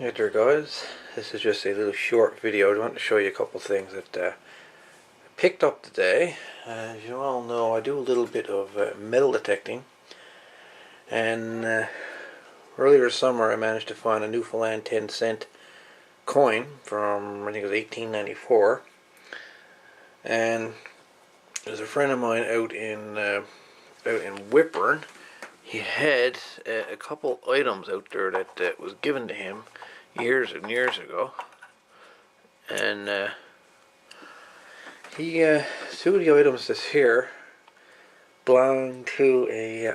Hey there guys, this is just a little short video. I want to show you a couple of things that I picked up today. As you all know, I do a little bit of metal detecting, and earlier this summer I managed to find a Newfoundland 10-cent coin from, I think it was 1894, and there's a friend of mine out in Whitburn. He had a couple items out there that was given to him years and years ago, and two of the items that's here belong to a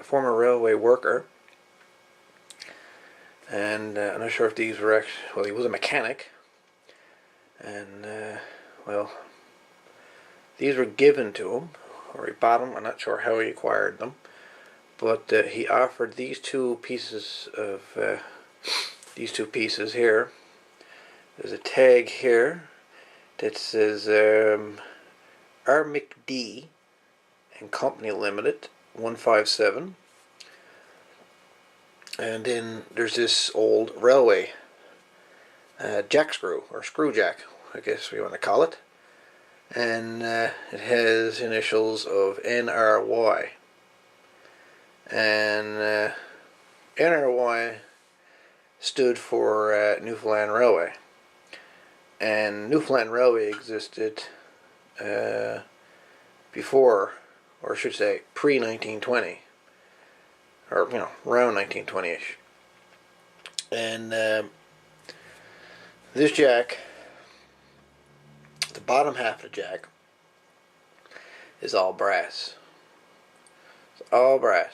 former railway worker, and I'm not sure if these were actually, well, he was a mechanic, and well, these were given to him, or he bought them. I'm not sure how he acquired them, but he offered these two pieces here. There's a tag here that says Armic D and Company Limited 157, and then there's this old railway jack screw, or screw jack, I guess we want to call it, and it has initials of NRY, and NRY stood for Newfoundland Railway, and Newfoundland Railway existed before, or I should say pre-1920, or around 1920ish. And this jack, the bottom half of the jack, is all brass. It's all brass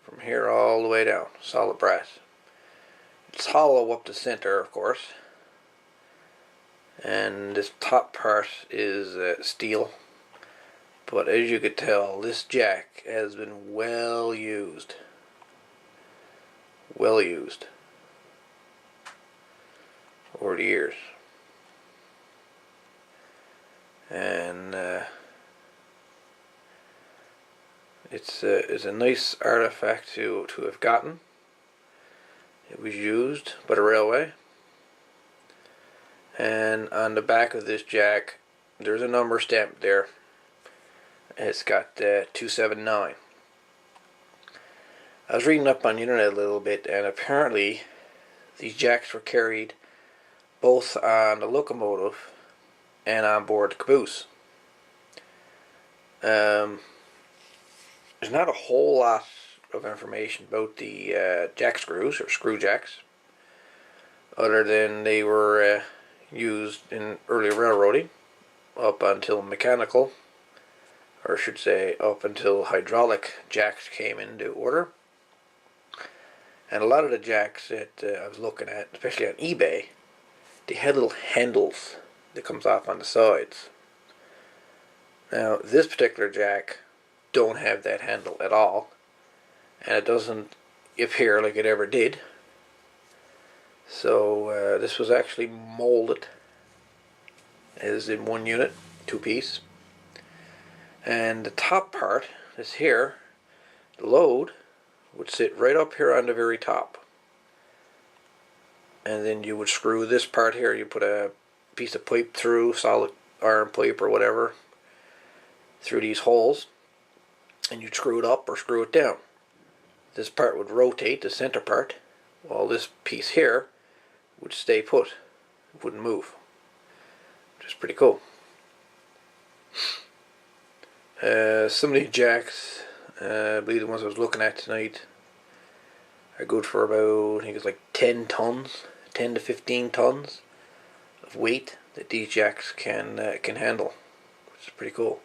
from here all the way down, solid brass. It's hollow up the center, of course, and this top part is steel. But as you could tell, this jack has been well used over the years, and it's a nice artifact to have gotten. It was used by the railway, and on the back of this jack there's a number stamped there. It's got 279. I was reading up on the internet a little bit, and apparently these jacks were carried both on the locomotive and on board the caboose. There's not a whole lot of information about the jack screws, or screw jacks, other than they were used in early railroading up until mechanical, or I should say up until hydraulic jacks came into order. And a lot of the jacks that I was looking at, especially on eBay, they had little handles that comes off on the sides. Now this particular jack don't have that handle at all, and it doesn't appear like it ever did. So this was actually molded as in one unit, two-piece, and the top part is here. The load would sit right up here on the very top, and then you would screw this part here. You put a piece of pipe through, solid iron pipe or whatever, through these holes, and you'd screw it up or screw it down. This part would rotate, the center part, while this piece here would stay put. It wouldn't move, which is pretty cool. Some of these jacks, I believe the ones I was looking at tonight, are good for about, I think it's like 10 tons, 10 to 15 tons of weight that these jacks can handle, which is pretty cool.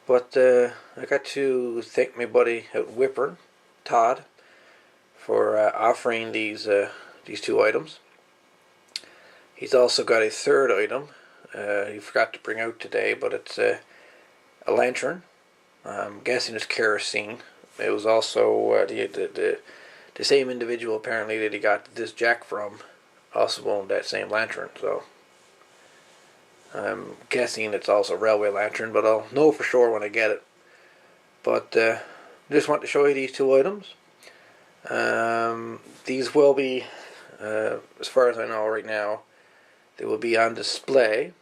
But I got to thank my buddy out in Whitburn, Todd, for offering these two items. He's also got a third item he forgot to bring out today, but it's a lantern. I'm guessing it's kerosene. It was also the same individual apparently that he got this jack from also owned that same lantern, so I'm guessing it's also a railway lantern, but I'll know for sure when I get it. But just want to show you these two items. These will be As far as I know right now, they will be on display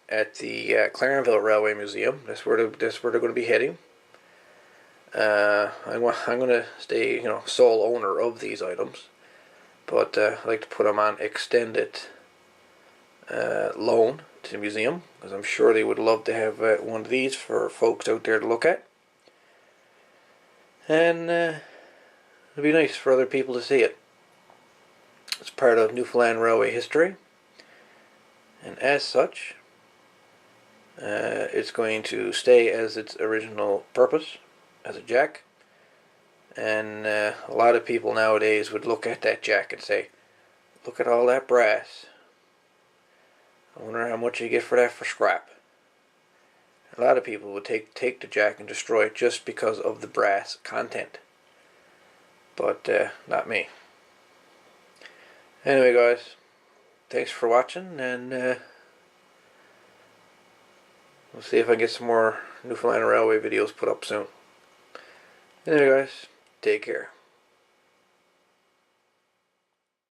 at the Clarenville Railway Museum. That's where they're going to be heading. I'm going to stay, sole owner of these items, but I'd like to put them on extended loan to the museum, because I'm sure they would love to have one of these for folks out there to look at, and it'd be nice for other people to see it. It's part of Newfoundland Railway history, and as such, it's going to stay as its original purpose, as a jack. And a lot of people nowadays would look at that jack and say, look at all that brass. I wonder how much you get for that for scrap. A lot of people would take the jack and destroy it just because of the brass content. But not me. Anyway, guys, thanks for watching, and we'll see if I can get some more Newfoundland Railway videos put up soon. Anyway, guys, take care.